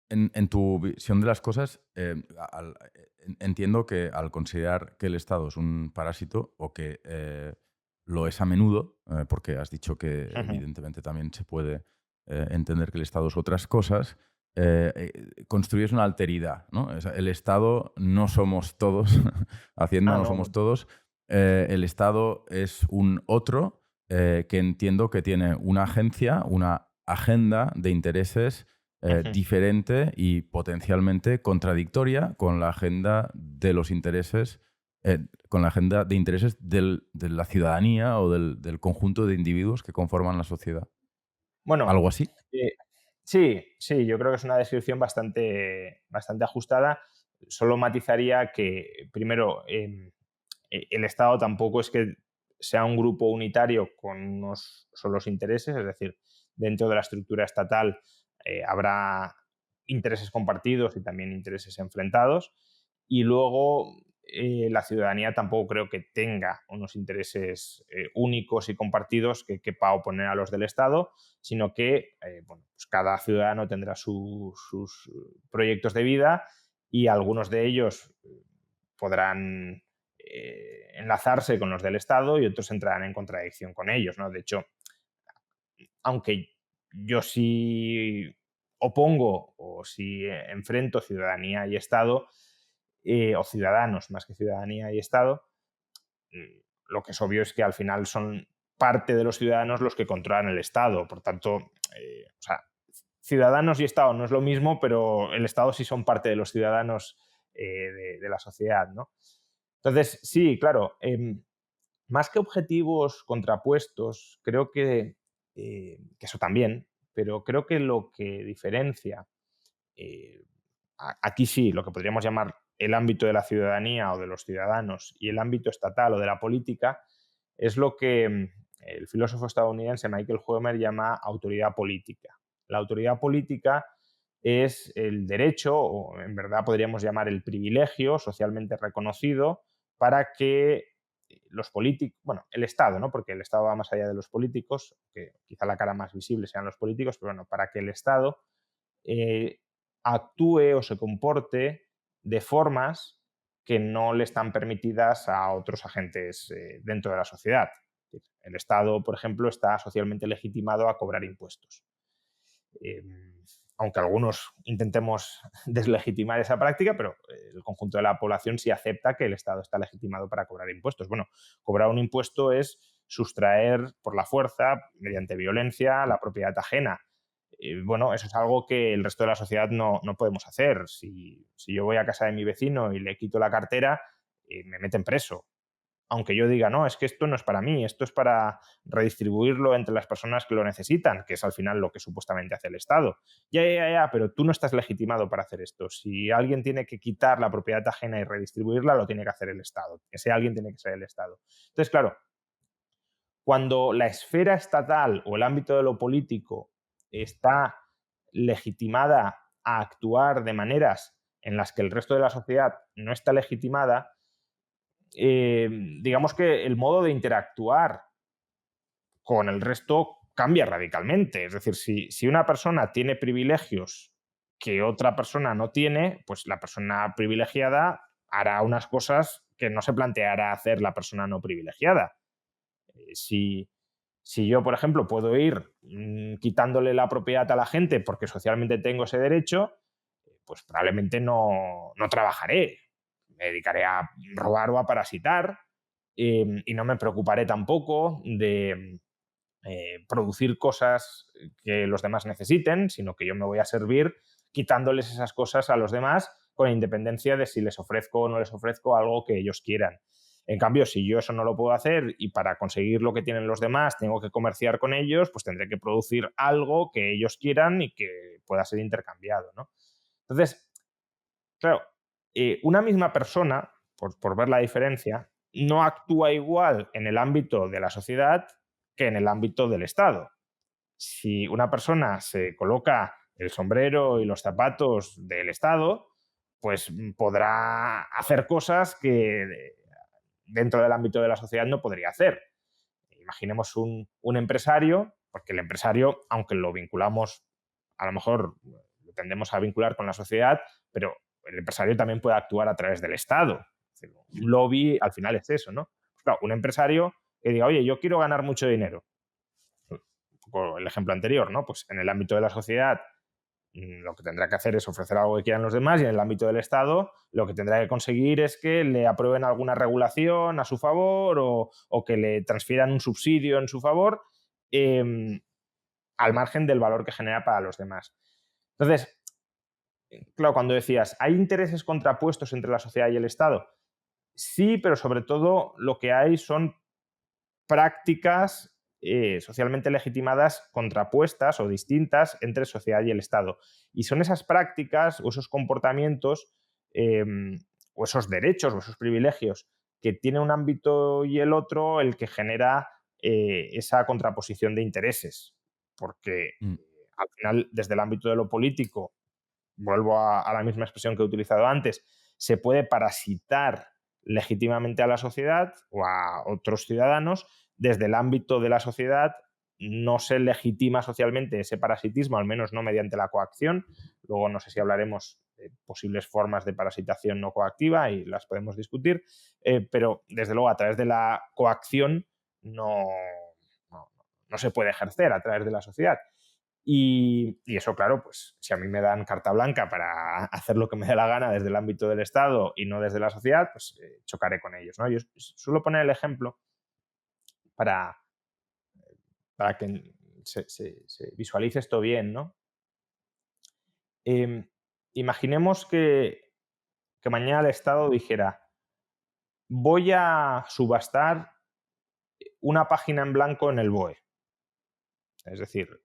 en tu visión de las cosas, entiendo que al considerar que el Estado es un parásito o que lo es a menudo, porque has dicho que evidentemente también se puede entender que el Estado es otras cosas, construyes una alteridad, ¿no? O sea, el Estado no somos todos, Hacienda no No, somos no. todos, el Estado es un otro que entiendo que tiene una agencia, una agenda de intereses diferente y potencialmente contradictoria con la agenda de los intereses, con la agenda de intereses de la ciudadanía o del conjunto de individuos que conforman la sociedad. Bueno, ¿Algo así? eh, sí, sí, yo creo que es una descripción bastante ajustada. Solo matizaría que, primero, el Estado tampoco es que sea un grupo unitario con unos solos intereses, es decir, dentro de la estructura estatal habrá intereses compartidos y también intereses enfrentados. Y luego la ciudadanía tampoco creo que tenga unos intereses únicos y compartidos que quepa oponer a los del Estado, sino que bueno, pues cada ciudadano tendrá sus proyectos de vida y algunos de ellos podrán enlazarse con los del Estado y otros entrarán en contradicción con ellos, ¿no? De hecho, aunque yo sí opongo o si enfrento ciudadanía y Estado, o ciudadanos más que ciudadanía y Estado, lo que es obvio es que al final son parte de los ciudadanos los que controlan el Estado. Por tanto, o sea, ciudadanos y Estado no es lo mismo, pero el Estado sí son parte de los ciudadanos de la sociedad, ¿no? Entonces, sí, claro, más que objetivos contrapuestos, creo que eso también, pero creo que lo que diferencia, eh, aquí sí, lo que podríamos llamar el ámbito de la ciudadanía o de los ciudadanos y el ámbito estatal o de la política, es lo que el filósofo estadounidense Michael Hoemer llama autoridad política. La autoridad política es el derecho, o en verdad podríamos llamar el privilegio socialmente reconocido para que los políticos, bueno, el Estado, ¿no? Porque el Estado va más allá de los políticos, que quizá la cara más visible sean los políticos, pero bueno, para que el Estado eh, actúe o se comporte de formas que no le están permitidas a otros agentes dentro de la sociedad. El Estado, por ejemplo, está socialmente legitimado a cobrar impuestos. Eh, Aunque algunos intentemos deslegitimar esa práctica, pero el conjunto de la población sí acepta que el Estado está legitimado para cobrar impuestos. Bueno, cobrar un impuesto es sustraer por la fuerza, mediante violencia, la propiedad ajena. Bueno, eso es algo que el resto de la sociedad no podemos hacer. Si yo voy a casa de mi vecino y le quito la cartera, me meten preso, aunque yo diga, no, es que esto no es para mí, esto es para redistribuirlo entre las personas que lo necesitan, que es al final lo que supuestamente hace el Estado. Ya, pero tú no estás legitimado para hacer esto. Si alguien tiene que quitar la propiedad ajena y redistribuirla, lo tiene que hacer el Estado. Ese alguien tiene que ser el Estado. Entonces, claro, cuando la esfera estatal o el ámbito de lo político está legitimada a actuar de maneras en las que el resto de la sociedad no está legitimada, eh, digamos que el modo de interactuar con el resto cambia radicalmente. Es decir, si una persona tiene privilegios que otra persona no tiene, pues la persona privilegiada hará unas cosas que no se planteará hacer la persona no privilegiada. Si yo, por ejemplo, puedo ir quitándole la propiedad a la gente porque socialmente tengo ese derecho, pues probablemente no trabajaré. Me dedicaré a robar o a parasitar y no me preocuparé tampoco de producir cosas que los demás necesiten, sino que yo me voy a servir quitándoles esas cosas a los demás con independencia de si les ofrezco o no les ofrezco algo que ellos quieran. En cambio, si yo eso no lo puedo hacer y para conseguir lo que tienen los demás tengo que comerciar con ellos, pues tendré que producir algo que ellos quieran y que pueda ser intercambiado, ¿no? Entonces, claro, una misma persona, por ver la diferencia, no actúa igual en el ámbito de la sociedad que en el ámbito del Estado. Si una persona se coloca el sombrero y los zapatos del Estado, pues podrá hacer cosas que dentro del ámbito de la sociedad no podría hacer. Imaginemos un empresario, porque el empresario, aunque lo vinculamos, a lo mejor lo tendemos a vincular con la sociedad, pero el empresario también puede actuar a través del Estado. Es decir, un lobby al final es eso, ¿no? Pues claro, un empresario que diga, oye, yo quiero ganar mucho dinero. Un poco el ejemplo anterior, ¿no? Pues en el ámbito de la sociedad lo que tendrá que hacer es ofrecer algo que quieran los demás, y en el ámbito del Estado lo que tendrá que conseguir es que le aprueben alguna regulación a su favor o que le transfieran un subsidio en su favor, eh, al margen del valor que genera para los demás. Entonces, claro, cuando decías, ¿hay intereses contrapuestos entre la sociedad y el Estado? Sí, pero sobre todo lo que hay son prácticas socialmente legitimadas contrapuestas o distintas entre sociedad y el Estado. Y son esas prácticas o esos comportamientos eh, o esos derechos o esos privilegios que tiene un ámbito y el otro el que genera esa contraposición de intereses. Porque Mm. al final, desde el ámbito de lo político, vuelvo a la misma expresión que he utilizado antes, se puede parasitar legítimamente a la sociedad o a otros ciudadanos. Desde el ámbito de la sociedad no se legitima socialmente ese parasitismo, al menos no mediante la coacción. Luego no sé si hablaremos de posibles formas de parasitación no coactiva y las podemos discutir, pero desde luego a través de la coacción no, no, no se puede ejercer a través de la sociedad. Y eso, claro, pues si a mí me dan carta blanca para hacer lo que me dé la gana desde el ámbito del Estado y no desde la sociedad, pues chocaré con ellos, ¿no? Yo suelo poner el ejemplo para, para que se visualice esto bien, ¿no? Eh, Imaginemos que mañana el Estado dijera, voy a subastar una página en blanco en el BOE. Es decir,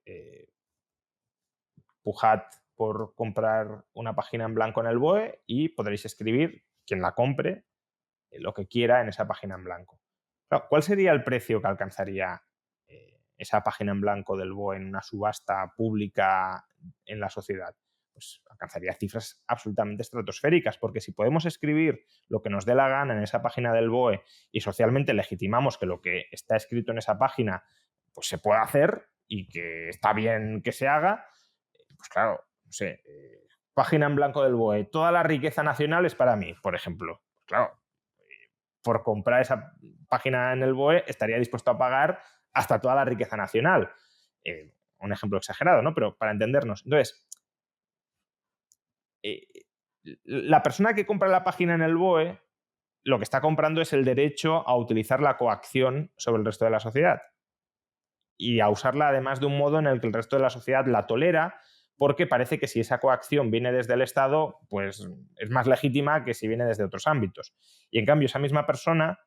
pujad por comprar una página en blanco en el BOE y podréis escribir, quien la compre, lo que quiera en esa página en blanco. Claro, ¿cuál sería el precio que alcanzaría esa página en blanco del BOE en una subasta pública en la sociedad? Pues alcanzaría cifras absolutamente estratosféricas, porque si podemos escribir lo que nos dé la gana en esa página del BOE y socialmente legitimamos que lo que está escrito en esa página pues se puede hacer y que está bien que se haga, pues claro, no sé, página en blanco del BOE, toda la riqueza nacional es para mí, por ejemplo. Pues claro, por comprar esa página en el BOE estaría dispuesto a pagar hasta toda la riqueza nacional. Un ejemplo exagerado, ¿no? Pero para entendernos. Entonces, eh, la persona que compra la página en el BOE lo que está comprando es el derecho a utilizar la coacción sobre el resto de la sociedad y a usarla además de un modo en el que el resto de la sociedad la tolera, porque parece que si esa coacción viene desde el Estado, pues es más legítima que si viene desde otros ámbitos. Y en cambio, esa misma persona,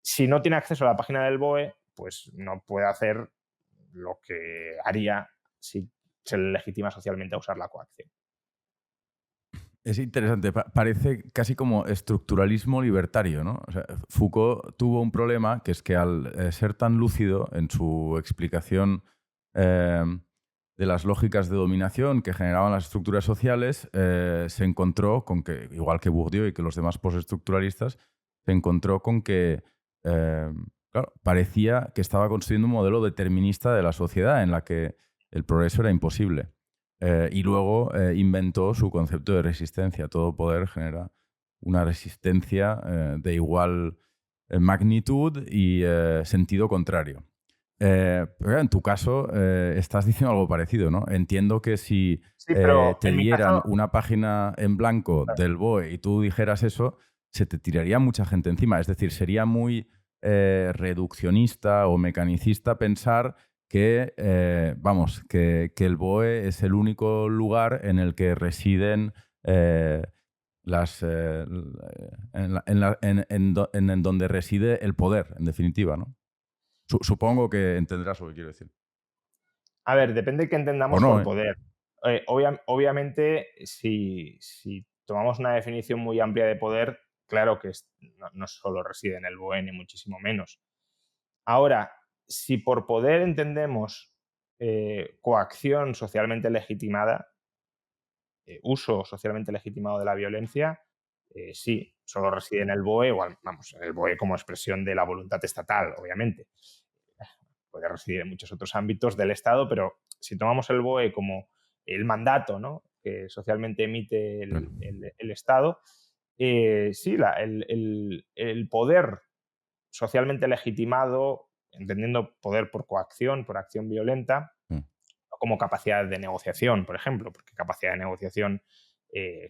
si no tiene acceso a la página del BOE, pues no puede hacer lo que haría si se le legitima socialmente a usar la coacción. Es interesante, parece casi como estructuralismo libertario, ¿no? O sea, Foucault tuvo un problema que es que al ser tan lúcido en su explicación eh, de las lógicas de dominación que generaban las estructuras sociales, se encontró con que, igual que Bourdieu y que los demás postestructuralistas, se encontró con que claro, parecía que estaba construyendo un modelo determinista de la sociedad en la que el progreso era imposible. Y luego inventó su concepto de resistencia. Todo poder genera una resistencia de igual magnitud y sentido contrario. Pero en tu caso estás diciendo algo parecido, ¿no? Entiendo que si Sí, pero te en mi dieran caso, una página en blanco del BOE y tú dijeras eso, se te tiraría mucha gente encima. Es decir, sería muy reduccionista o mecanicista pensar que, que el BOE es el único lugar en el que residen las, en donde reside el poder, en definitiva, ¿no? Supongo que entenderás lo que quiero decir. a ver, depende de qué O entendamos no, por ¿eh? poder. Obviamente, si tomamos una definición muy amplia de poder, claro que no solo reside en el BOE, ni muchísimo menos. Ahora, si por poder entendemos coacción socialmente legitimada, uso socialmente legitimado de la violencia, sí, solo reside en el BOE, o vamos, en el BOE como expresión de la voluntad estatal, obviamente. Puede residir en muchos otros ámbitos del Estado, pero si tomamos el BOE como el mandato, ¿no? que socialmente emite Claro. el Estado, sí, el poder socialmente legitimado, entendiendo poder por coacción, por acción violenta, Mm. como capacidad de negociación, por ejemplo, porque capacidad de negociación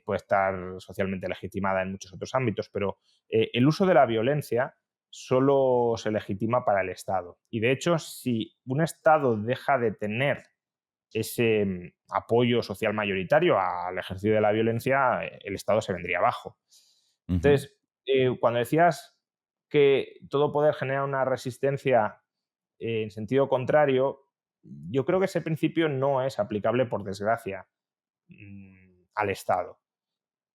puede estar socialmente legitimada en muchos otros ámbitos, pero el uso de la violencia solo se legitima para el Estado. Y de hecho, si un Estado deja de tener ese apoyo social mayoritario al ejercicio de la violencia, el Estado se vendría abajo. Ujú. Entonces, cuando decías que todo poder genera una resistencia en sentido contrario, yo creo que ese principio no es aplicable, por desgracia, al Estado.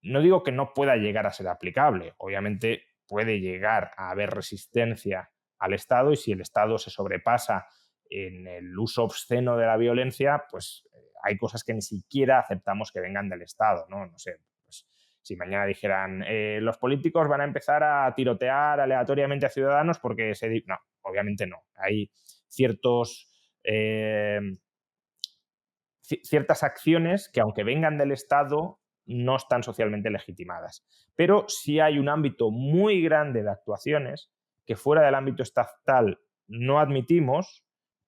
No digo que no pueda llegar a ser aplicable, obviamente puede llegar a haber resistencia al Estado y si el Estado se sobrepasa en el uso obsceno de la violencia, pues hay cosas que ni siquiera aceptamos que vengan del Estado, ¿no? No sé, pues, si mañana dijeran los políticos van a empezar a tirotear aleatoriamente a ciudadanos porque No, obviamente no. Hay ciertos... eh, ciertas acciones que, aunque vengan del Estado, no están socialmente legitimadas. Pero sí hay un ámbito muy grande de actuaciones que fuera del ámbito estatal no admitimos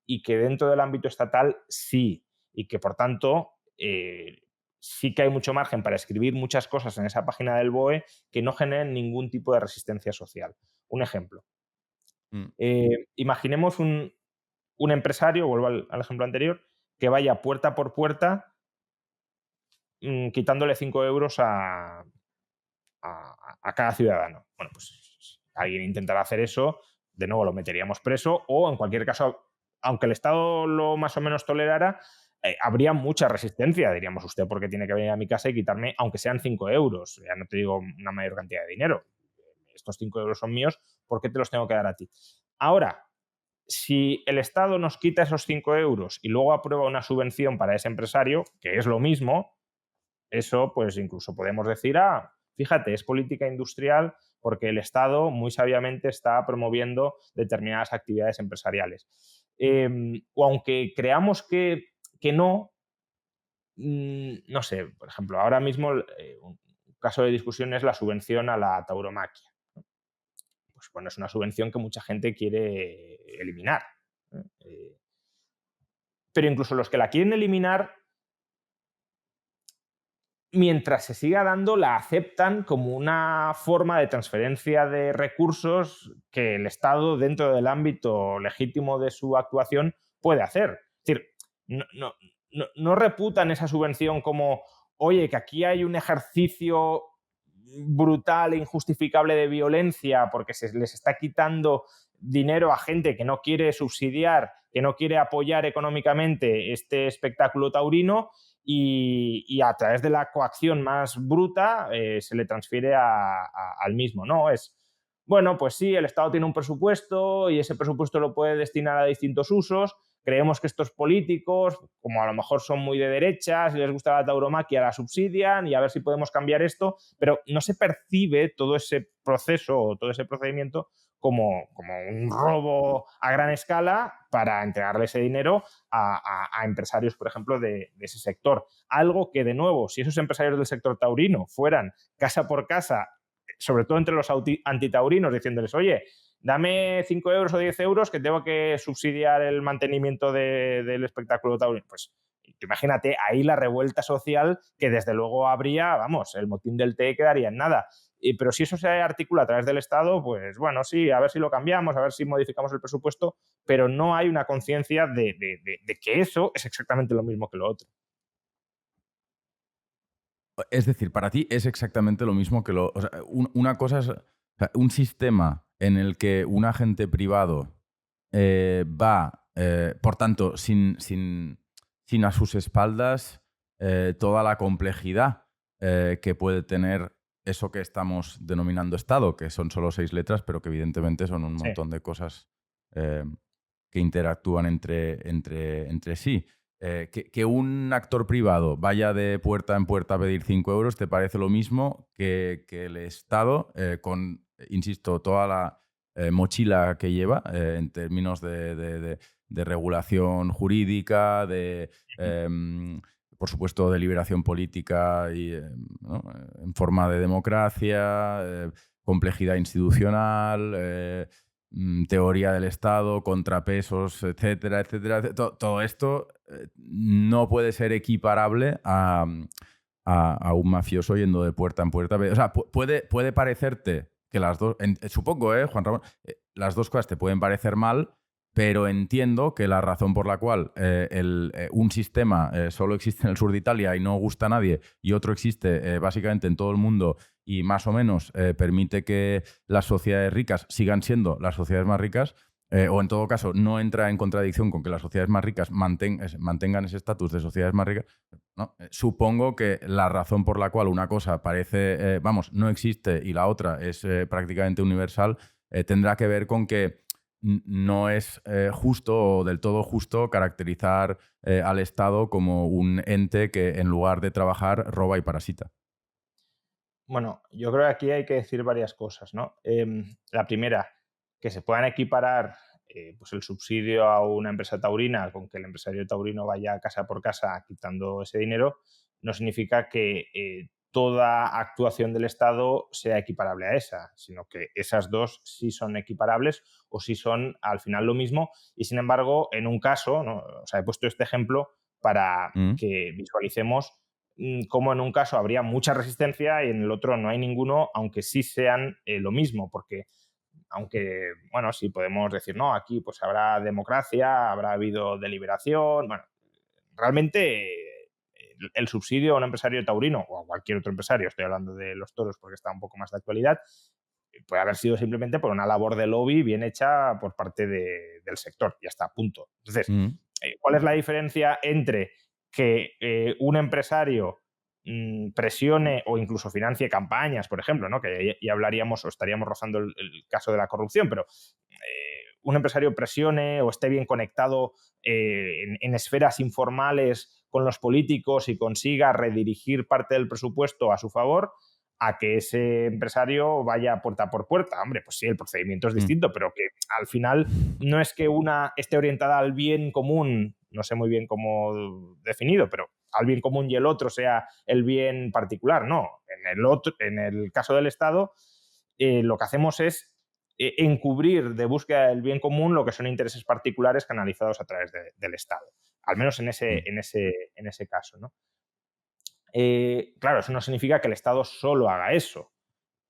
y que dentro del ámbito estatal sí. Y que, por tanto, sí que hay mucho margen para escribir muchas cosas en esa página del BOE que no generen ningún tipo de resistencia social. Un ejemplo. Mm. Imaginemos un empresario, vuelvo al ejemplo anterior, que vaya puerta por puerta quitándole 5 euros a cada ciudadano. Bueno, pues si alguien intentará hacer eso, de nuevo lo meteríamos preso o, en cualquier caso, aunque el Estado lo más o menos tolerara, habría mucha resistencia. Diríamos, usted por qué tiene que venir a mi casa y quitarme, aunque sean 5 euros, ya no te digo una mayor cantidad de dinero. Estos 5 euros son míos, ¿por qué te los tengo que dar a ti? Ahora, si el Estado nos quita esos 5 euros y luego aprueba una subvención para ese empresario, que es lo mismo, eso, pues incluso podemos decir, fíjate, es política industrial porque el Estado muy sabiamente está promoviendo determinadas actividades empresariales. O aunque creamos que no, no sé, por ejemplo, ahora mismo un caso de discusión es la subvención a la tauromaquia. Pues bueno, es una subvención que mucha gente quiere eliminar. Pero incluso los que la quieren eliminar, mientras se siga dando, la aceptan como una forma de transferencia de recursos que el Estado, dentro del ámbito legítimo de su actuación, puede hacer. Es decir, no reputan esa subvención como, oye, que aquí hay un ejercicio brutal e injustificable de violencia porque se les está quitando dinero a gente que no quiere subsidiar, que no quiere apoyar económicamente este espectáculo taurino, y a través de la coacción más bruta se le transfiere al mismo, ¿no? Es, bueno, pues sí, el Estado tiene un presupuesto y ese presupuesto lo puede destinar a distintos usos. Creemos que estos políticos, como a lo mejor son muy de derechas y les gusta la tauromaquia, la subsidian y a ver si podemos cambiar esto, pero no se percibe todo ese proceso o todo ese procedimiento como un robo a gran escala para entregarle ese dinero a empresarios, por ejemplo, de ese sector. Algo que, de nuevo, si esos empresarios del sector taurino fueran casa por casa, sobre todo entre los antitaurinos, diciéndoles, oye, dame 5 euros o 10 euros que tengo que subsidiar el mantenimiento del espectáculo taurino. Pues imagínate ahí la revuelta social que desde luego habría, vamos, el motín del té quedaría en nada. Pero si eso se articula a través del Estado, pues bueno, sí, a ver si lo cambiamos, a ver si modificamos el presupuesto, pero no hay una conciencia de que eso es exactamente lo mismo que lo otro. Es decir, para ti es exactamente lo mismo que lo... O sea, una cosa es... O sea, un sistema en el que un agente privado va, por tanto, sin a sus espaldas toda la complejidad que puede tener eso que estamos denominando Estado, que son solo 6 letras, pero que evidentemente son un Sí. montón de cosas eh, que interactúan entre sí. Que un actor privado vaya de puerta en puerta a pedir 5 euros, ¿te parece lo mismo que el Estado, con, insisto, toda la mochila que lleva en términos de regulación jurídica, de por supuesto, deliberación política y, ¿no? En forma de democracia, complejidad institucional, teoría del Estado, contrapesos, etcétera, etcétera. Todo esto no puede ser equiparable a un mafioso yendo de puerta en puerta. O sea, puede parecerte que las dos, supongo, Juan Ramón, las dos cosas te pueden parecer mal, pero entiendo que la razón por la cual un sistema solo existe en el sur de Italia y no gusta a nadie, y otro existe básicamente en todo el mundo y más o menos permite que las sociedades ricas sigan siendo las sociedades más ricas, o en todo caso no entra en contradicción con que las sociedades más ricas mantengan ese estatus de sociedades más ricas, ¿no? Supongo que la razón por la cual una cosa parece, no existe y la otra es prácticamente universal, tendrá que ver con que no es justo o del todo justo caracterizar al Estado como un ente que en lugar de trabajar roba y parasita. Bueno, yo creo que aquí hay que decir varias cosas, ¿no? La primera, que se puedan equiparar pues el subsidio a una empresa taurina con que el empresario taurino vaya casa por casa quitando ese dinero, no significa que toda actuación del Estado sea equiparable a esa, sino que esas dos sí son equiparables o sí son al final lo mismo. Y sin embargo, en un caso, ¿no? O sea, he puesto este ejemplo para Mm. que visualicemos cómo en un caso habría mucha resistencia y en el otro no hay ninguno, aunque sí sean lo mismo, porque aunque, bueno, sí podemos decir, no, aquí pues habrá democracia, habrá habido deliberación, bueno, realmente el subsidio a un empresario taurino o a cualquier otro empresario, estoy hablando de los toros porque está un poco más de actualidad, puede haber sido simplemente por una labor de lobby bien hecha por parte del sector, ya está, punto. Entonces, Mm. ¿cuál es la diferencia entre que un empresario presione o incluso financie campañas, por ejemplo, ¿no? Que ya hablaríamos o estaríamos rozando el caso de la corrupción, pero un empresario presione o esté bien conectado en esferas informales con los políticos y consiga redirigir parte del presupuesto a su favor, a que ese empresario vaya puerta por puerta? Hombre, pues sí, el procedimiento es Mm. distinto, pero que al final no es que una esté orientada al bien común, no sé muy bien cómo definido, pero al bien común y el otro sea el bien particular, no. En el caso del Estado, lo que hacemos es encubrir de búsqueda del bien común lo que son intereses particulares canalizados a través del Estado, al menos Mm. en ese caso, ¿no? Claro, eso no significa que el Estado solo haga eso.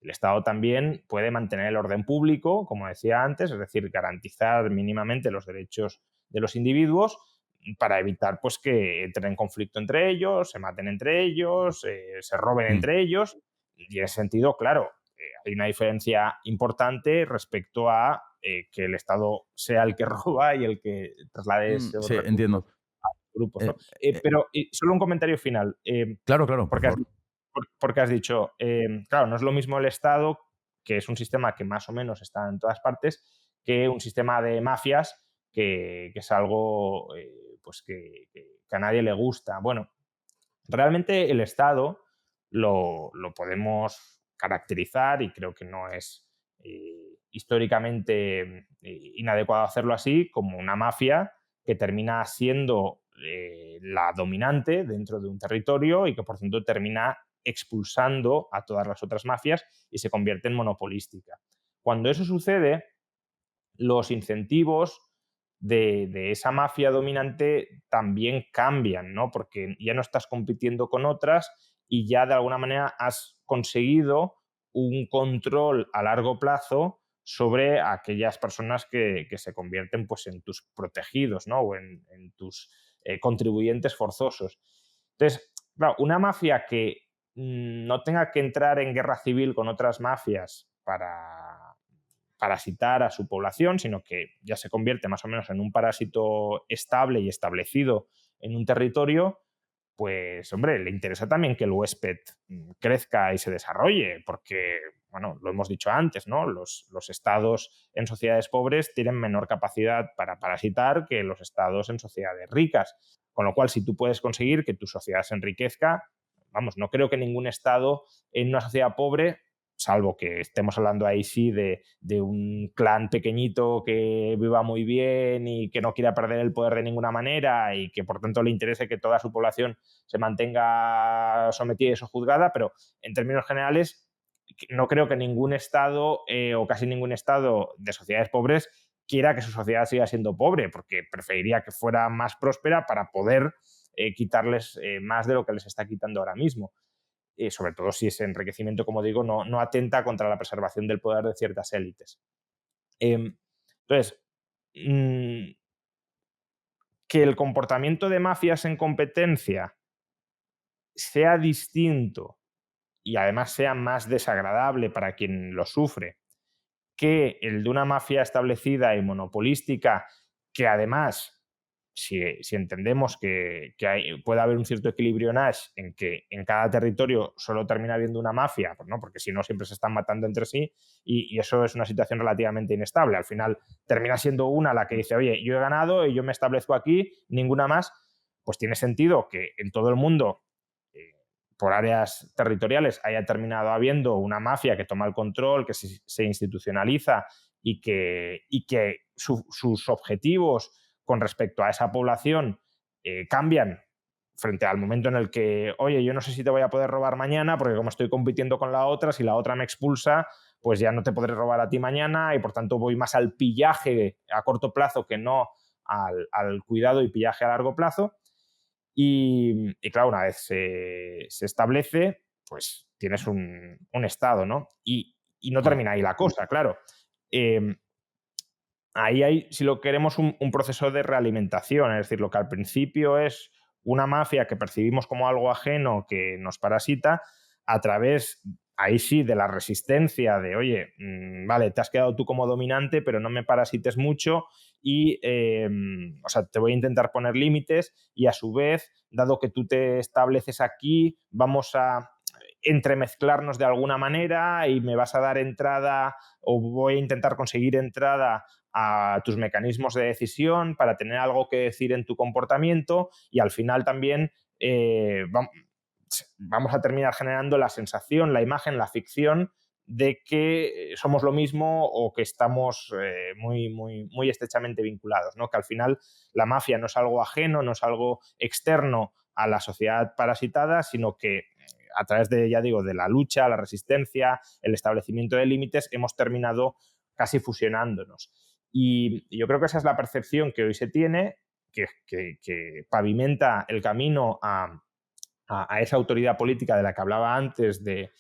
El Estado también puede mantener el orden público, como decía antes, es decir, garantizar mínimamente los derechos de los individuos para evitar pues, que entren en conflicto entre ellos, se maten entre ellos, se roben Mm. entre ellos. Y en ese sentido, claro, hay una diferencia importante respecto a que el Estado sea el que roba y el que traslade esos Sí, recursos entiendo. a grupos, ¿no? Eh, eh, Pero solo un comentario final. claro, claro, por Porque has, favor. porque has dicho, claro, no es lo mismo el Estado, que es un sistema que más o menos está en todas partes, que un sistema de mafias que es algo pues que a nadie le gusta. Bueno, realmente el Estado lo podemos caracterizar y creo que no es históricamente inadecuado hacerlo así, como una mafia que termina siendo la dominante dentro de un territorio y que por tanto termina expulsando a todas las otras mafias y se convierte en monopolística. Cuando eso sucede, los incentivos de esa mafia dominante también cambian, ¿no? Porque ya no estás compitiendo con otras y ya de alguna manera has conseguido un control a largo plazo sobre aquellas personas que se convierten pues, en tus protegidos, ¿no? O en tus contribuyentes forzosos. Entonces, claro, una mafia que no tenga que entrar en guerra civil con otras mafias para parasitar a su población, sino que ya se convierte más o menos en un parásito estable y establecido en un territorio, pues hombre, le interesa también que el huésped crezca y se desarrolle, porque, bueno, lo hemos dicho antes, ¿no? Los estados en sociedades pobres tienen menor capacidad para parasitar que los estados en sociedades ricas. Con lo cual, si tú puedes conseguir que tu sociedad se enriquezca, vamos, no creo que ningún estado en una sociedad pobre salvo que estemos hablando ahí sí de un clan pequeñito que viva muy bien y que no quiera perder el poder de ninguna manera y que por tanto le interese que toda su población se mantenga sometida y sojuzgada, pero en términos generales no creo que ningún Estado o casi ningún Estado de sociedades pobres quiera que su sociedad siga siendo pobre, porque preferiría que fuera más próspera para poder quitarles más de lo que les está quitando ahora mismo. Sobre todo si ese enriquecimiento, como digo, no atenta contra la preservación del poder de ciertas élites. Entonces, mm, que el comportamiento de mafias en competencia sea distinto y además sea más desagradable para quien lo sufre que el de una mafia establecida y monopolística, que además, si entendemos que puede haber un cierto equilibrio Nash en que en cada territorio solo termina habiendo una mafia, pues no, porque si no siempre se están matando entre sí y eso es una situación relativamente inestable. Al final termina siendo una la que dice, oye, yo he ganado y yo me establezco aquí, ninguna más, pues tiene sentido que en todo el mundo por áreas territoriales haya terminado habiendo una mafia que toma el control, que se institucionaliza y que sus objetivos con respecto a esa población cambian frente al momento en el que, oye, yo no sé si te voy a poder robar mañana porque como estoy compitiendo con la otra, si la otra me expulsa, pues ya no te podré robar a ti mañana y por tanto voy más al pillaje a corto plazo que no al cuidado y pillaje a largo plazo. Y claro, una vez se establece, pues tienes un Estado, ¿no? Y no Claro. termina ahí la cosa, claro. Eh, Ahí hay, si lo queremos, un proceso de realimentación, es decir, lo que al principio es una mafia que percibimos como algo ajeno que nos parasita, a través, ahí sí, de la resistencia de, oye, vale, te has quedado tú como dominante, pero no me parasites mucho y, o sea, te voy a intentar poner límites y a su vez, dado que tú te estableces aquí, vamos a entremezclarnos de alguna manera y me vas a dar entrada o voy a intentar conseguir entrada a tus mecanismos de decisión para tener algo que decir en tu comportamiento y al final también vamos a terminar generando la sensación, la imagen, la ficción de que somos lo mismo o que estamos muy estrechamente vinculados, ¿no? Que al final la mafia no es algo ajeno, no es algo externo a la sociedad parasitada, sino que a través de, ya digo, de la lucha, la resistencia, el establecimiento de límites, hemos terminado casi fusionándonos. Y yo creo que esa es la percepción que hoy se tiene, que pavimenta el camino a esa autoridad política de la que hablaba antes, de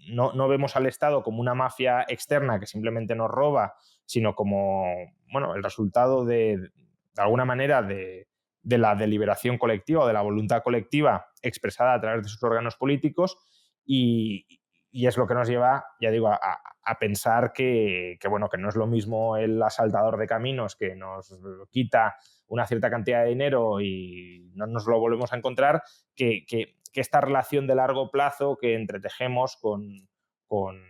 no vemos al Estado como una mafia externa que simplemente nos roba, sino como bueno, el resultado de alguna manera de la deliberación colectiva o de la voluntad colectiva expresada a través de sus órganos políticos y es lo que nos lleva, ya digo, a pensar bueno, que no es lo mismo el asaltador de caminos que nos quita una cierta cantidad de dinero y no nos lo volvemos a encontrar, que esta relación de largo plazo que entretejemos con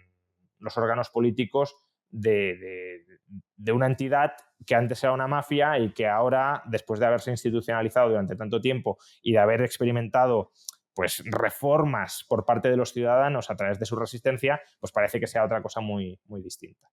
los órganos políticos de una entidad que antes era una mafia y que ahora, después de haberse institucionalizado durante tanto tiempo y de haber experimentado pues reformas por parte de los ciudadanos a través de su resistencia, pues parece que sea otra cosa muy, muy distinta.